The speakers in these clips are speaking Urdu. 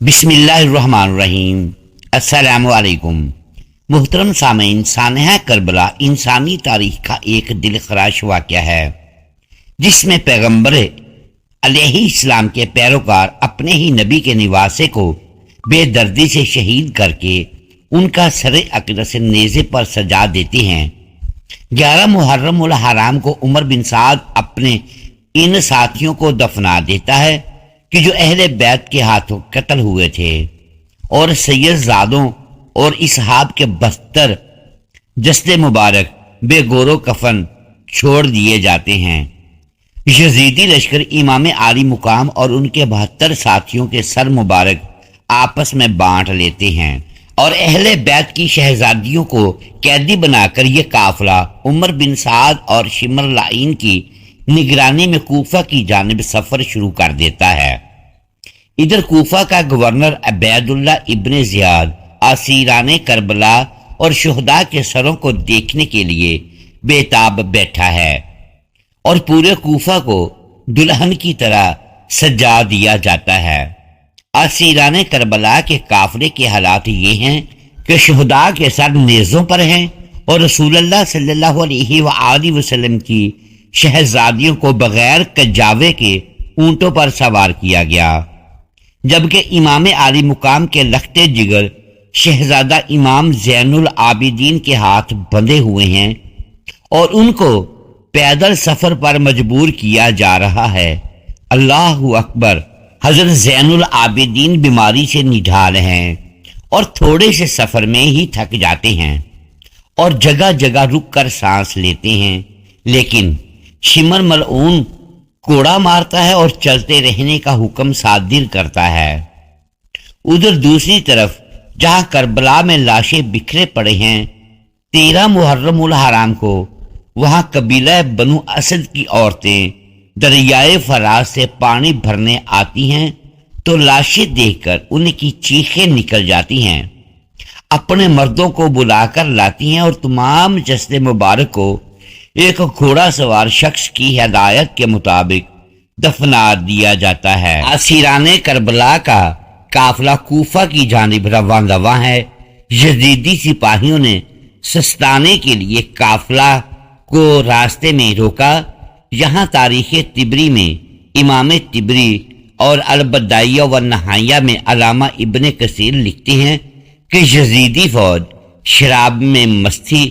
بسم اللہ الرحمن الرحیم۔ السلام علیکم محترم سامعین، سانحہ کربلا انسانی تاریخ کا ایک دل خراش واقعہ ہے جس میں پیغمبر علیہ السلام کے پیروکار اپنے ہی نبی کے نواسے کو بے دردی سے شہید کر کے ان کا سر اقدس نیزے پر سجا دیتے ہیں۔ 11 محرم الحرام کو عمر بن سعد اپنے ان ساتھیوں کو دفنا دیتا ہے کہ جو اہل بیت کے ہاتھوں قتل ہوئے تھے، اور سید زادوں اور اصحاب کے 72 جسد مبارک بے گور و کفن چھوڑ دیے جاتے ہیں۔ یزیدی لشکر امام عالی مقام اور ان کے 72 ساتھیوں کے سر مبارک آپس میں بانٹ لیتے ہیں، اور اہل بیت کی شہزادیوں کو قیدی بنا کر یہ قافلہ عمر بن سعد اور شمر لعین کی نگرانی میں کوفہ کی جانب سفر شروع کر دیتا ہے۔ ادھر کوفہ کا گورنر عبید اللہ ابن زیاد اسیران کربلا اور شہداء کے سروں کو دیکھنے کے لیے بے تاب بیٹھا ہے، اور پورے کوفہ کو دلہن کی طرح سجا دیا جاتا ہے۔ اسیران کربلا کے قافلے کے حالات یہ ہیں کہ شہداء کے سر نیزوں پر ہیں، اور رسول اللہ صلی اللہ علیہ وآلہ وسلم کی شہزادیوں کو بغیر کجاوے کے اونٹوں پر سوار کیا گیا، جبکہ امام عالی مقام کے لختے جگر شہزادہ امام زین العابدین کے ہاتھ بندھے ہوئے ہیں، اور ان کو پیدل سفر پر مجبور کیا جا رہا ہے۔ اللہ اکبر! حضرت زین العابدین بیماری سے نڈھال ہیں اور تھوڑے سے سفر میں ہی تھک جاتے ہیں اور جگہ جگہ رک کر سانس لیتے ہیں، لیکن شمر ملعون کوڑا مارتا ہے اور چلتے رہنے کا حکم صادر کرتا ہے۔ ادھر دوسری طرف جہاں کربلا میں لاشیں بکھرے پڑے ہیں 13 محرم الحرام کو، وہاں قبیلہ بنو اسد کی عورتیں دریائے فرات سے پانی بھرنے آتی ہیں تو لاشیں دیکھ کر ان کی چیخیں نکل جاتی ہیں، اپنے مردوں کو بلا کر لاتی ہیں اور تمام جسد مبارک کو ایک گھوڑا سوار شخص کی ہدایت کے مطابق دفنا دیا جاتا ہے۔ اسیران کربلا کا قافلہ کوفہ کی جانب رواں ہے۔ یزیدی سپاہیوں نے سستانے کے لیے قافلہ کو راستے میں روکا۔ یہاں تاریخ طبری میں امام طبری اور البدائیہ و نہائیہ میں علامہ ابن کثیر لکھتے ہیں کہ یزیدی فوج شراب میں مست تھی،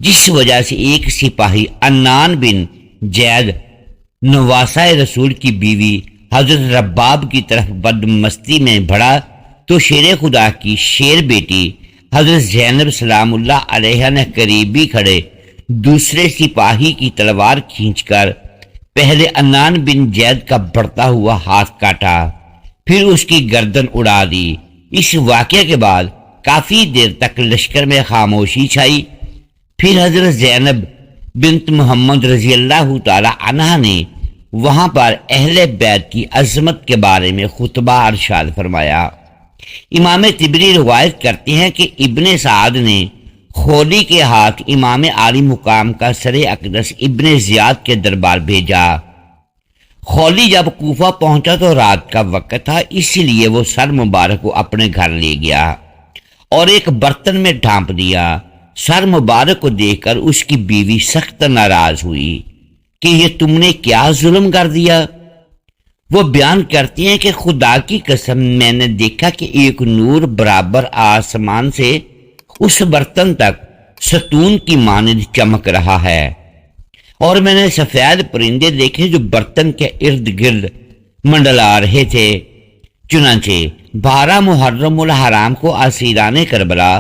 جس وجہ سے ایک سپاہی عنان بن زید نواسہ رسول کی بیوی حضرت رباب کی طرف بد مستی میں بڑھا تو شیر خدا کی شیر بیٹی حضرت زینب سلام اللہ علیہ نے قریبی کھڑے دوسرے سپاہی کی تلوار کھینچ کر پہلے عنان بن زید کا بڑھتا ہوا ہاتھ کاٹا، پھر اس کی گردن اڑا دی۔ اس واقعے کے بعد کافی دیر تک لشکر میں خاموشی چھائی۔ پھر حضرت زینب بنت محمد رضی اللہ تعالی عنہ نے وہاں پر اہل بیت کی عظمت کے بارے میں خطبہ ارشاد فرمایا۔ امام طبری روایت کرتے ہیں کہ ابن سعد نے خولی کے ہاتھ امام عالی مقام کا سر اقدس ابن زیاد کے دربار بھیجا۔ خولی جب کوفہ پہنچا تو رات کا وقت تھا، اس لیے وہ سر مبارک کو اپنے گھر لے گیا اور ایک برتن میں ڈھانپ دیا۔ سر مبارک کو دیکھ کر اس کی بیوی سخت ناراض ہوئی کہ یہ تم نے کیا ظلم کر دیا۔ وہ بیان کرتی ہیں کہ خدا کی قسم میں نے دیکھا کہ ایک نور برابر آسمان سے اس برتن تک ستون کی مانند چمک رہا ہے، اور میں نے سفید پرندے دیکھے جو برتن کے ارد گرد منڈلا رہے تھے۔ چنانچہ 12 محرم الحرام کو اسیران کربلا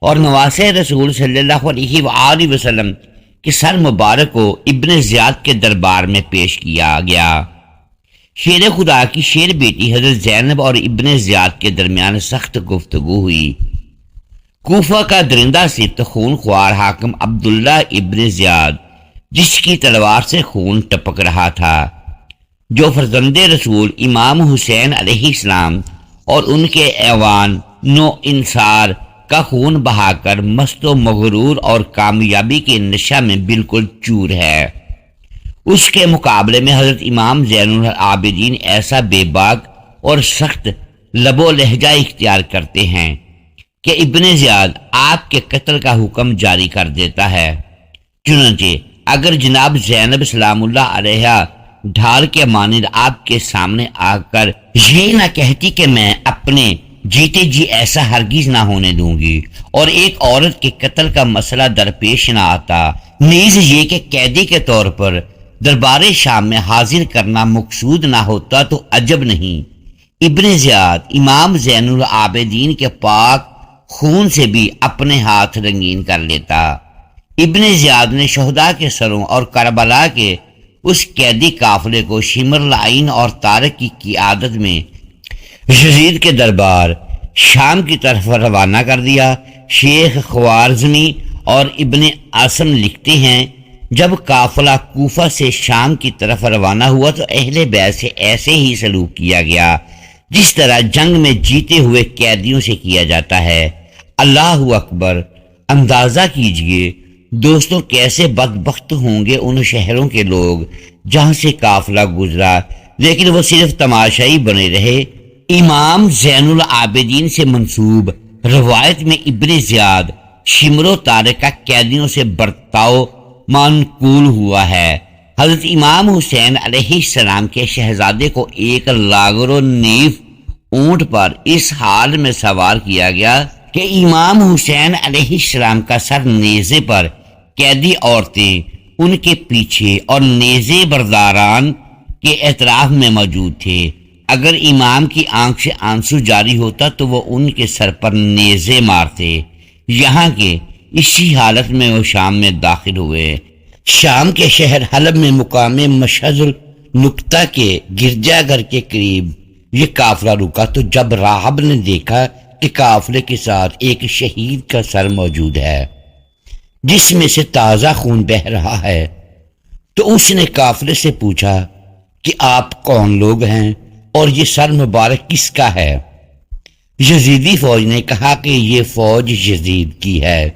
اور نواسہ رسول صلی اللہ علیہ وآلہ وسلم کے سر مبارک کو ابن زیاد کے دربار میں پیش کیا گیا۔ شیر خدا کی شیر بیٹی حضرت زینب اور ابن زیاد کے درمیان سخت گفتگو ہوئی۔ کوفہ کا درندہ صفت خون خوار حاکم عبداللہ ابن زیاد، جس کی تلوار سے خون ٹپک رہا تھا، جو فرزند رسول امام حسین علیہ السلام اور ان کے ایوان نو انصار کا خون بہا کر مست و مغرور اور کامیابی کے نشہ میں بالکل چور ہے، اس کے مقابلے میں حضرت امام زین العابدین ایسا بے باک اور سخت لب و لہجہ اختیار کرتے ہیں کہ ابن زیاد آپ کے قتل کا حکم جاری کر دیتا ہے۔ چنانچہ اگر جناب زینب سلام اللہ علیہ ڈھال کے مانند آپ کے سامنے آ کر یہ نہ کہتی کہ میں اپنے جیتے جی ایسا ہرگز نہ ہونے دوں گی، اور ایک عورت کے قتل کا مسئلہ درپیش نہ آتا، نیز یہ کہ قیدی کے طور پر دربار شام میں حاضر کرنا مقصود نہ ہوتا، تو عجب نہیں ابن زیاد امام زین العابدین کے پاک خون سے بھی اپنے ہاتھ رنگین کر لیتا۔ ابن زیاد نے شہداء کے سروں اور کربلا کے اس قیدی قافلے کو شمر العین اور طارق کی قیادت میں یزید کے دربار شام کی طرف روانہ کر دیا۔ شیخ خوارزمی اور ابن عاصم لکھتے ہیں جب قافلہ کوفہ سے شام کی طرف روانہ ہوا تو اہل بیت سے ایسے ہی سلوک کیا گیا جس طرح جنگ میں جیتے ہوئے قیدیوں سے کیا جاتا ہے۔ اللہ اکبر! اندازہ کیجئے دوستوں کیسے بدبخت ہوں گے ان شہروں کے لوگ جہاں سے قافلہ گزرا، لیکن وہ صرف تماشائی بنے رہے۔ امام زین العابدین سے منسوب روایت میں ابن زیاد شمر و طارق کا قیدیوں سے برتاؤ منقول ہوا ہے۔ حضرت امام حسین علیہ السلام کے شہزادے کو ایک لاغر و نیف اونٹ پر اس حال میں سوار کیا گیا کہ امام حسین علیہ السلام کا سر نیزے پر، قیدی عورتیں ان کے پیچھے اور نیزے برداران کے اطراف میں موجود تھے۔ اگر امام کی آنکھ سے آنسو جاری ہوتا تو وہ ان کے سر پر نیزے مارتے، یہاں کے اسی حالت میں وہ شام میں داخل ہوئے۔ شام کے شہر حلب میں مقام مشہد النقطہ کے گرجا گھر کے قریب یہ قافلہ رکا تو جب راہب نے دیکھا کہ قافلے کے ساتھ ایک شہید کا سر موجود ہے جس میں سے تازہ خون بہہ رہا ہے، تو اس نے قافلے سے پوچھا کہ آپ کون لوگ ہیں اور یہ سر مبارک کس کا ہے؟ یزیدی فوج نے کہا کہ یہ فوج یزید کی ہے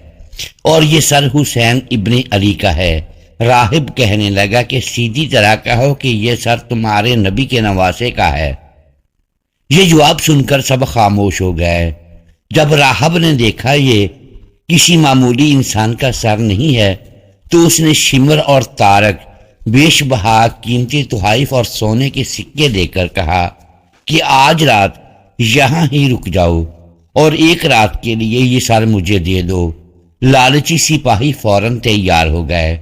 اور یہ سر حسین ابن علی کا ہے۔ راہب کہنے لگا کہ سیدھی طرح کہو کہ یہ سر تمہارے نبی کے نواسے کا ہے۔ یہ جواب سن کر سب خاموش ہو گئے۔ جب راہب نے دیکھا یہ کسی معمولی انسان کا سر نہیں ہے تو اس نے شمر اور طارق، بیش بہا قیمتی تحائف اور سونے کے سکے دے کر کہا کہ آج رات یہاں ہی رک جاؤ اور ایک رات کے لیے یہ سر مجھے دے دو۔ لالچی سپاہی فوراً تیار ہو گئے۔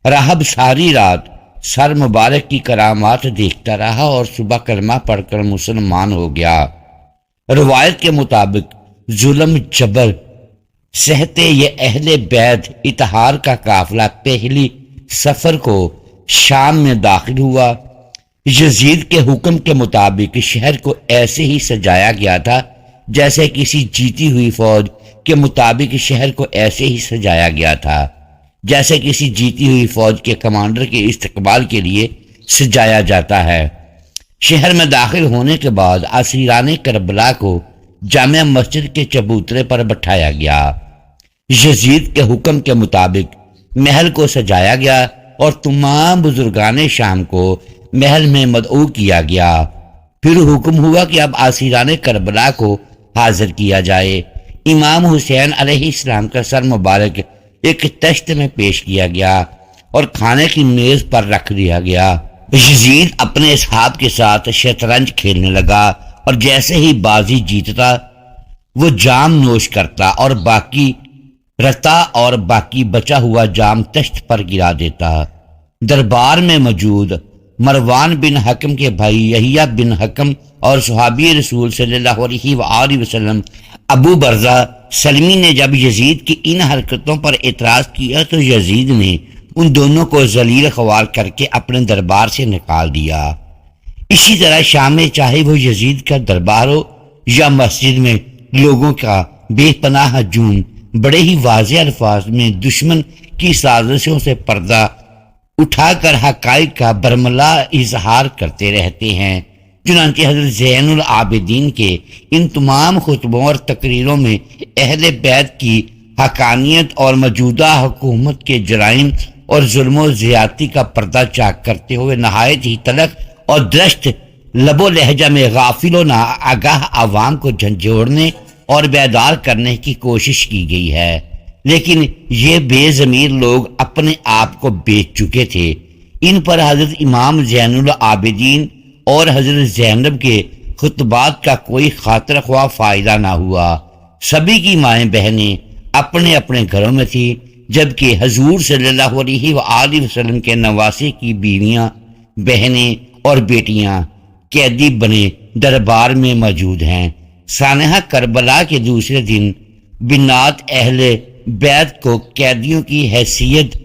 راہب ساری رات سر مبارک کی کرامات دیکھتا رہا اور صبح کلمہ پڑھ کر مسلمان ہو گیا۔ روایت کے مطابق ظلم جبر سہتے یہ اہل بیت اطہار کا قافلہ پہلی سفر کو شام میں داخل ہوا۔ یزید کے حکم کے مطابق شہر کو ایسے ہی سجایا گیا تھا جیسے کسی جیتی ہوئی فوج کے مطابق شہر کو ایسے ہی سجایا گیا تھا جیسے کسی جیتی ہوئی فوج کے کمانڈر کے استقبال کے لیے سجایا جاتا ہے۔ شہر میں داخل ہونے کے بعد اسیران کربلا کو جامع مسجد کے چبوترے پر بٹھایا گیا۔ یزید کے حکم کے مطابق محل کو سجایا گیا اور تمام بزرگان شام کو محل میں مدعو کیا گیا۔ پھر حکم ہوا کہ اب اسیران کربلا کو حاضر کیا جائے۔ امام حسین علیہ السلام کا سر مبارک ایک تشت میں پیش کیا گیا اور کھانے کی میز پر رکھ دیا گیا۔ یزید اپنے اصحاب کے ساتھ شطرنج کھیلنے لگا اور جیسے ہی بازی جیتتا وہ جام نوش کرتا اور باقی رتا اور باقی بچا ہوا جام تشت پر گرا دیتا۔ دربار میں موجود مروان بن حکم کے بھائی یحییٰ بن حکم اور صحابی رسول صلی اللہ علیہ وآلہ وسلم ابو برزہ سلمی نے جب یزید کی ان حرکتوں پر اعتراض کیا تو یزید نے ان دونوں کو ذلیل خوار کر کے اپنے دربار سے نکال دیا۔ اسی طرح شام میں چاہے وہ یزید کا دربار ہو یا مسجد میں لوگوں کا بے پناہ ہجوم بڑے ہی واضح الفاظ میں دشمن کی سازشوں سے پردہ اٹھا کر حقائق کا برملا اظہار کرتے رہتے ہیں۔ چنانچہ حضرت زین العابدین کے ان تمام خطبوں اور تقریروں میں اہل بیت کی حقانیت اور موجودہ حکومت کے جرائم اور ظلم و زیادتی کا پردہ چاک کرتے ہوئے نہایت ہی تلخ اور درست لب و لہجہ میں غافل و ناآگاہ عوام کو جھنجھوڑنے اور بیدار کرنے کی کوشش کی گئی ہے، لیکن یہ بے ضمیر لوگ اپنے آپ کو بیچ چکے تھے۔ ان پر حضرت امام زین العابدین اور حضرت زینب کے خطبات کا کوئی خاطر خواہ فائدہ نہ ہوا۔ سبھی کی مائیں بہنیں اپنے اپنے گھروں میں تھیں، جبکہ حضور صلی اللہ علیہ وآلہ وسلم کے نواسے کی بیویاں، بہنیں اور بیٹیاں قیدی بنے دربار میں موجود ہیں۔ سانحہ کربلا کے دوسرے دن بنات اہل بیت کو قیدیوں کی حیثیت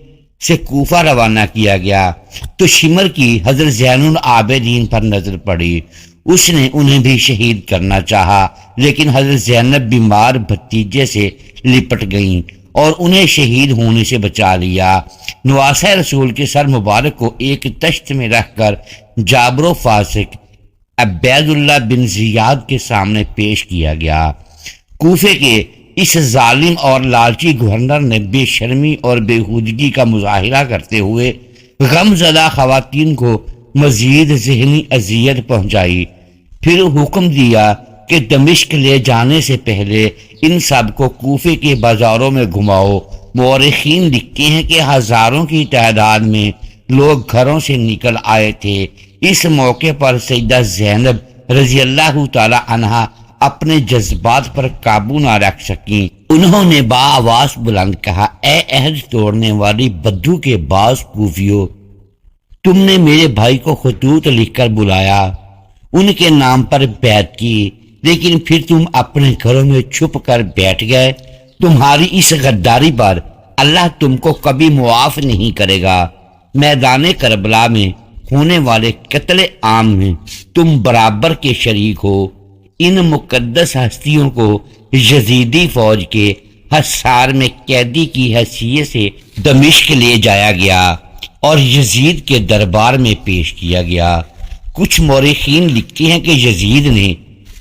سے کوفہ روانہ کیا گیا تو شمر کی حضرت زین العابدین پر نظر پڑی۔ اس نے انہیں بھی شہید کرنا چاہا، لیکن حضرت زینب بیمار بھتیجے سے لپٹ گئیں اور انہیں شہید ہونے سے بچا لیا۔ نواسہ رسول کے سر مبارک کو ایک تشت میں رکھ کر جابر و فاسق عبید اللہ بن زیاد کے سامنے پیش کیا گیا۔ کوفے کے اس ظالم اور لالچی گورنر نے بے شرمی اور بےہودگی کا مظاہرہ کرتے ہوئے غم زدہ خواتین کو مزید ذہنی اذیت پہنچائی۔ پھر حکم دیا کہ دمشق لے جانے سے پہلے ان سب کو کوفے کے بازاروں میں گھماؤ۔ مورخین لکھتے ہیں کہ ہزاروں کی تعداد میں لوگ گھروں سے نکل آئے تھے۔ اس موقع پر سیدہ زینب رضی اللہ تعالی عنہا اپنے جذبات پر قابو نہ رکھ سکیں۔ انہوں نے بآواز بلند کہا، اے عہد توڑنے والی بدو کے باز کوفیو، تم نے میرے بھائی کو خطوط لکھ کر بلایا، ان کے نام پر بیعت کی، لیکن پھر تم اپنے گھروں میں چھپ کر بیٹھ گئے۔ تمہاری اس غداری پر اللہ تم کو کبھی معاف نہیں کرے گا۔ میدان کربلا میں ہونے والے قتل عام میں تم برابر کے شریک ہو۔ ان مقدس ہستیوں کو یزیدی فوج کے حصار میں قیدی کی حیثیت سے دمشق لے جایا گیا اور یزید کے دربار میں پیش کیا گیا۔ کچھ مورخین لکھتے ہیں کہ یزید نے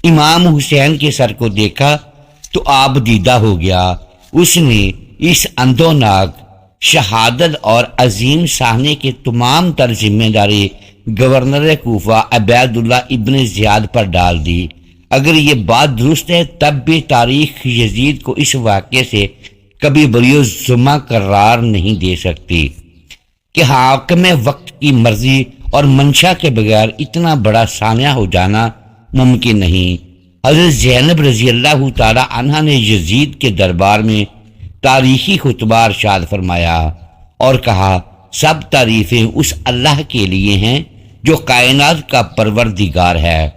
امام حسین کے سر کو دیکھا تو آپ دیدہ ہو گیا۔ اس نے اس اندھوناک شہادت اور عظیم سہنے کے تمام تر ذمہ داری گورنر کوفہ عبید اللہ ابن زیاد پر ڈال دی۔ اگر یہ بات درست ہے تب بھی تاریخ یزید کو اس واقعے سے کبھی بری ذمہ قرار نہیں دے سکتی کہ حاکم وقت کی مرضی اور منشا کے بغیر اتنا بڑا سانحہ ہو جانا ممکن نہیں۔ حضرت زینب رضی اللہ تعالی عنہ نے یزید کے دربار میں تاریخی خطبہ ارشاد فرمایا اور کہا، سب تعریفیں اس اللہ کے لیے ہیں جو کائنات کا پروردگار ہے،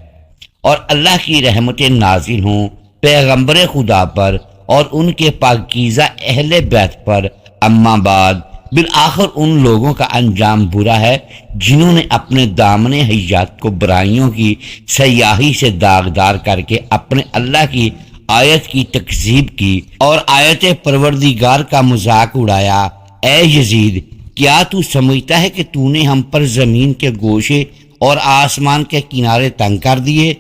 اور اللہ کی رحمتیں نازل ہوں پیغمبر خدا پر اور ان کے پاکیزہ اہل بیت پر۔ اما بعد، بالآخر ان لوگوں کا انجام برا ہے جنہوں نے اپنے دامن حیات کو برائیوں کی سیاہی سے داغدار کر کے اپنے اللہ کی آیت کی تکذیب کی اور آیت پروردگار کا مذاق اڑایا۔ اے یزید، کیا تو سمجھتا ہے کہ تو نے ہم پر زمین کے گوشے اور آسمان کے کنارے تنگ کر دیے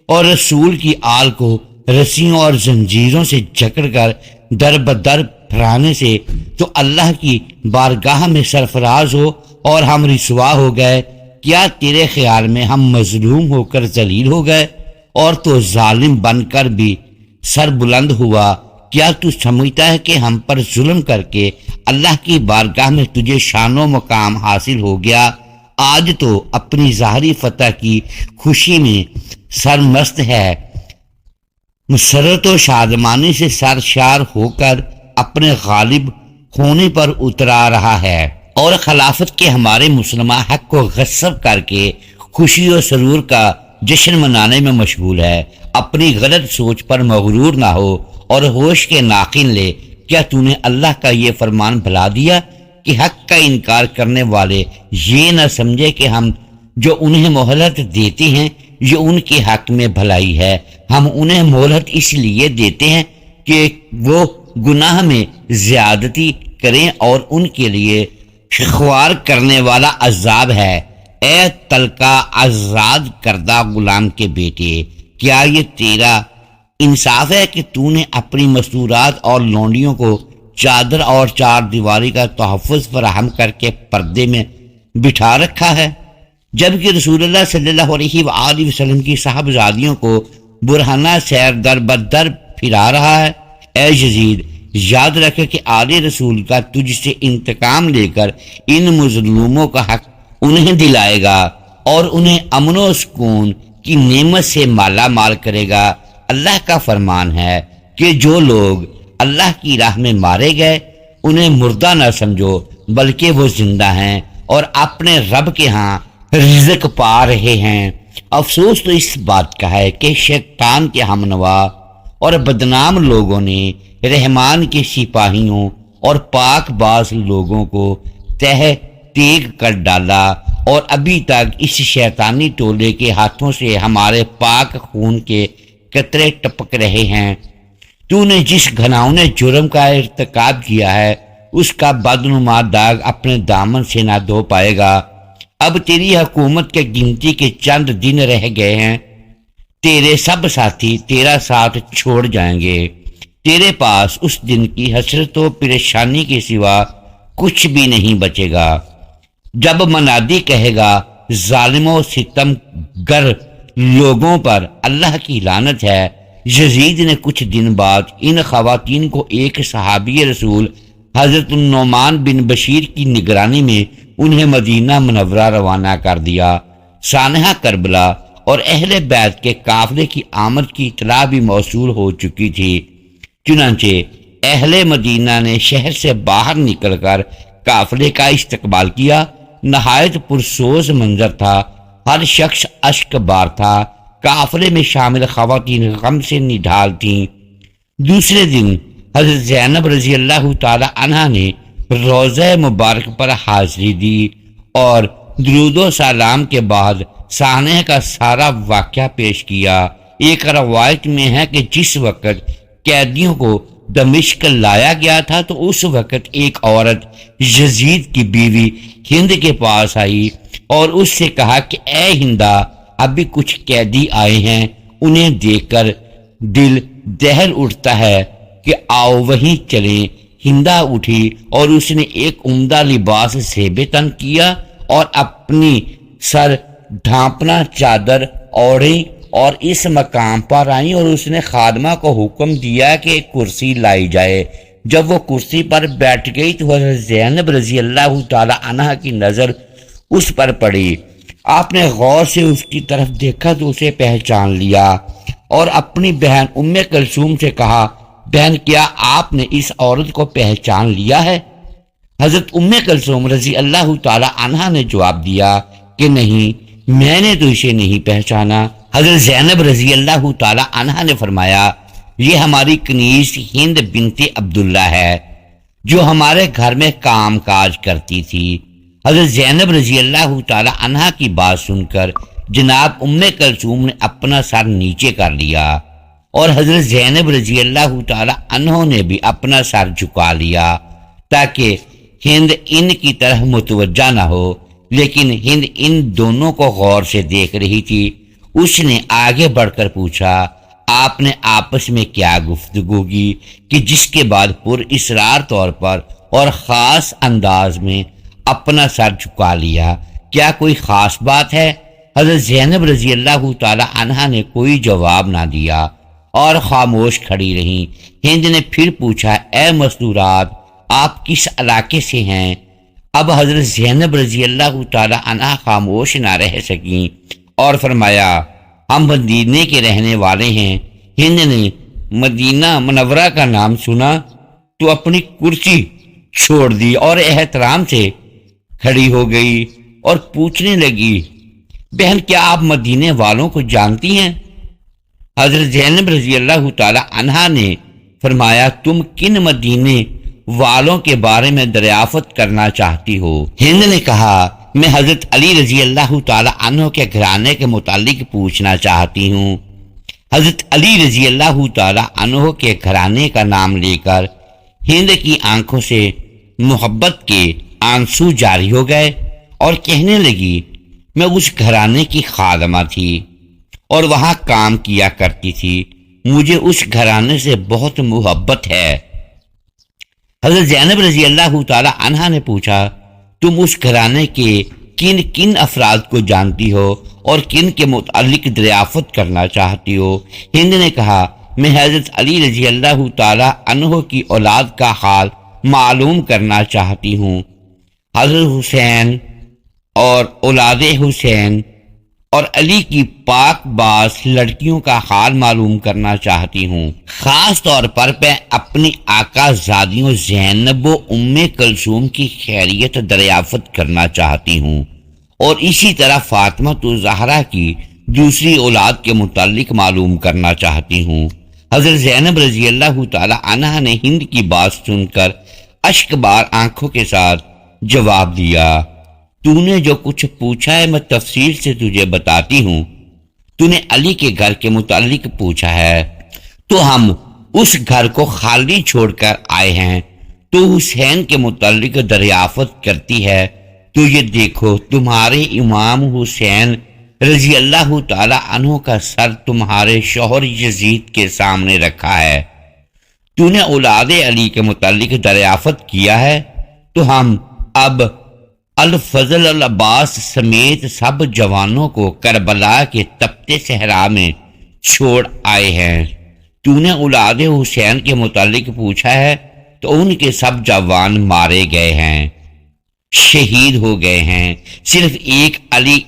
اور رسول کی آل کو رسیوں اور زنجیروں سے جکڑ کر در بدر پھرانے سے تو اللہ کی بارگاہ میں سرفراز ہو اور ہم رسوا ہو گئے؟ کیا تیرے خیال میں ہم مظلوم ہو کر ذلیل ہو گئے اور تو ظالم بن کر بھی سر بلند ہوا؟ کیا تو سمجھتا ہے کہ ہم پر ظلم کر کے اللہ کی بارگاہ میں تجھے شان و مقام حاصل ہو گیا؟ آج تو اپنی ظاہری فتح کی خوشی میں سرمست ہے، مسرت و شادمانی سے سرشار ہو کر اپنے غالب ہونے پر اترا رہا ہے اور خلافت کے ہمارے مسلمہ حق کو غصب کر کے خوشی و سرور کا جشن منانے میں مشغول ہے۔ اپنی غلط سوچ پر مغرور نہ ہو اور ہوش کے ناقل لے۔ کیا تو نے اللہ کا یہ فرمان بھلا دیا کہ حق کا انکار کرنے والے یہ نہ سمجھے کہ ہم جو انہیں مہلت دیتے ہیں یہ ان کے حق میں بھلائی ہے؟ ہم انہیں مہلت اس لیے دیتے ہیں کہ وہ گناہ میں زیادتی کریں اور ان کے لیے خوار کرنے والا عذاب ہے۔ اے تلقا آزاد کردہ غلام کے بیٹے، کیا یہ تیرا انصاف ہے کہ تو نے اپنی مستورات اور لونڈیوں کو چادر اور چار دیواری کا تحفظ فراہم کر کے پردے میں بٹھا رکھا ہے؟ جبکہ رسول اللہ صلی اللہ علیہ وآلہ وسلم کی صاحبزادیوں کو برہنہ سیر در بدر پھرا رہا ہے۔ اے یزید، یاد رکھ کہ آل رسول کا تجھ سے انتقام لے کر ان مظلوموں کا حق انہیں دلائے گا اور انہیں امن و سکون کی نعمت سے مالا مال کرے گا۔ اللہ کا فرمان ہے کہ جو لوگ اللہ کی راہ میں مارے گئے انہیں مردہ نہ سمجھو، بلکہ وہ زندہ ہیں اور اپنے رب کے ہاں رزق پا رہے ہیں۔ افسوس تو اس بات کا ہے کہ شیطان کے ہمنوا اور بدنام لوگوں نے رحمان کے سپاہیوں اور پاک باز لوگوں کو تہ تیگ کر ڈالا، اور ابھی تک اس شیطانی ٹولے کے ہاتھوں سے ہمارے پاک خون کے قطرے ٹپک رہے ہیں۔ تو نے جس گھناؤنے جرم کا ارتکاب کیا ہے اس کا بدنما داغ اپنے دامن سے نہ دھو پائے گا۔ اب تیری حکومت کے گنتی کے چند دن رہ گئے ہیں، تیرے سب ساتھی تیرا ساتھ چھوڑ جائیں گے، تیرے پاس اس دن کی حسرت و پریشانی کے سوا کچھ بھی نہیں بچے گا۔ جب منادی کہے گا ظالم و ستم گر لوگوں پر اللہ کی لعنت ہے، یزید نے کچھ دن بعد ان خواتین کو ایک صحابی رسول حضرت النعمان بن بشیر کی نگرانی میں انہیں مدینہ منورہ روانہ کر دیا۔ سانحہ کربلا اور اہل بیت کے قافلے کی آمد کی اطلاع بھی موصول ہو چکی تھی، چنانچہ اہل مدینہ نے شہر سے باہر نکل کر قافلے کا استقبال کیا۔ نہایت پرسوز منظر تھا، ہر شخص اشک بار تھا، قافلے میں شامل خواتین غم سے نڈھال تھیں۔ دوسرے دن حضرت زینب رضی اللہ تعالی عنہ نے روضہ مبارک پر حاضری دی اور درود و سلام کے بعد سانحہ کا سارا واقعہ پیش کیا۔ ایک روایت میں ہے کہ جس وقت قیدیوں کو دمشق لایا گیا تھا تو اس وقت ایک عورت یزید کی بیوی ہند کے پاس آئی اور اس سے کہا کہ اے ہندا، ابھی کچھ قیدی آئے ہیں، انہیں دیکھ کر دل دہل اٹھتا ہے کہ آؤ وہیں چلیں۔ ہندا اٹھی اور اس نے ایک عمدہ لباس زیب تن کیا اور اپنی سر ڈھانپنا چادر اوڑھی اور اس مقام پر آئیں، اور اس نے خادمہ کو حکم دیا کہ ایک کرسی لائی جائے۔ جب وہ کرسی پر بیٹھ گئی تو حضرت زینب رضی اللہ تعالی عنہ کی نظر اس پر پڑی۔ آپ نے غور سے اس کی طرف دیکھا تو اسے پہچان لیا اور اپنی بہن ام کلثوم سے کہا، بہن کیا آپ نے اس عورت کو پہچان لیا ہے؟ حضرت ام کلثوم رضی اللہ تعالی عنہ نے جواب دیا کہ نہیں، میں نے تو اسے نہیں پہچانا۔ حضرت زینب رضی اللہ تعالی عنہ نے فرمایا، یہ ہماری کنیز ہند بنت عبداللہ ہے جو ہمارے گھر میں کام کاج کرتی تھی۔ حضرت زینب رضی اللہ تعالی عنہ کی بات سن کر جناب ام کلثوم نے اپنا سر نیچے کر لیا اور حضرت زینب رضی اللہ تعالی عنہ نے بھی اپنا سر جھکا لیا تاکہ ہند ان کی طرح متوجہ نہ ہو، لیکن ہند ان دونوں کو غور سے دیکھ رہی تھی۔ اس نے آگے بڑھ کر پوچھا، آپ نے آپس میں کیا گفتگو کی کہ جس کے بعد پر اسرار طور پر اور خاص انداز میں اپنا سر جھکا لیا؟ کیا کوئی خاص بات ہے؟ حضرت زینب رضی اللہ تعالی عنہ نے کوئی جواب نہ دیا اور خاموش کھڑی رہیں۔ ہند نے پھر پوچھا، اے مستورات، آپ کس علاقے سے ہیں؟ اب حضرت زینب رضی اللہ تعالی عنہ خاموش نہ رہ سکیں اور فرمایا، ہم مدینے کے رہنے والے ہیں۔ ہند نے مدینہ منورہ کا نام سنا تو اپنی کرسی چھوڑ دی اور احترام سے کھڑی ہو گئی اور پوچھنے لگی، بہن کیا آپ مدینے والوں کو جانتی ہیں؟ حضرت زینب رضی اللہ تعالی عنہ نے فرمایا، تم کن مدینے والوں کے بارے میں دریافت کرنا چاہتی ہو؟ ہند نے کہا، میں حضرت علی رضی اللہ تعالی عنہ کے گھرانے کے متعلق پوچھنا چاہتی ہوں۔ حضرت علی رضی اللہ تعالی عنہ کے گھرانے کا نام لے کر ہند کی آنکھوں سے محبت کے آنسو جاری ہو گئے اور کہنے لگی، میں اس گھرانے کی خادمہ تھی اور وہاں کام کیا کرتی تھی، مجھے اس گھرانے سے بہت محبت ہے۔ حضرت زینب رضی اللہ تعالی عنہ نے پوچھا، تم اس گھرانے کے کن کن افراد کو جانتی ہو اور کن کے متعلق دریافت کرنا چاہتی ہو؟ ہند نے کہا میں حضرت علی رضی اللہ تعالی عنہ کی اولاد کا حال معلوم کرنا چاہتی ہوں۔ حضرت حسین اور اولاد حسین اور علی کی پاک باز لڑکیوں کا حال معلوم کرنا چاہتی ہوں۔ خاص طور پر میں اپنی آقا زادیوں زینب و ام کلثوم کی خیریت دریافت کرنا چاہتی ہوں، اور اسی طرح فاطمہ تو زہرا کی دوسری اولاد کے متعلق معلوم کرنا چاہتی ہوں۔ حضرت زینب رضی اللہ تعالی عنہا نے ہند کی بات سن کر اشک بار آنکھوں کے ساتھ جواب دیا، تو نے جو کچھ پوچھا ہے میں تفصیل سے تجھے بتاتی ہوں۔ تو نے علی کے گھر کے متعلق پوچھا ہے، تو ہم اس گھر کو خالی چھوڑ کر آئے ہیں۔ تو حسین کے متعلق دریافت کرتی ہے، تو یہ دیکھو تمہارے امام حسین رضی اللہ تعالی عنہ کا سر تمہارے شوہر یزید کے سامنے رکھا ہے۔ تو نے اولاد علی کے متعلق دریافت کیا ہے، تو ہم اب الفضل العباس سمیت سب جوانوں کو کربلا کے تپتے صحرا میں چھوڑ آئے ہیں۔ تو نے اولاد حسین کے متعلق پوچھا ہے، تو ان کے سب جوان مارے گئے ہیں، شہید ہو گئے ہیں۔ صرف ایک علی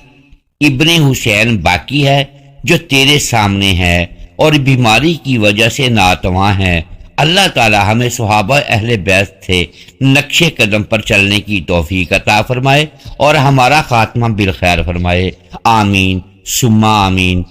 ابن حسین باقی ہے جو تیرے سامنے ہے اور بیماری کی وجہ سے ناتواں ہے۔ اللہ تعالی ہمیں صحابہ اہل بیت سے نقش قدم پر چلنے کی توفیق عطا فرمائے اور ہمارا خاتمہ بالخیر فرمائے، آمین ثم آمین۔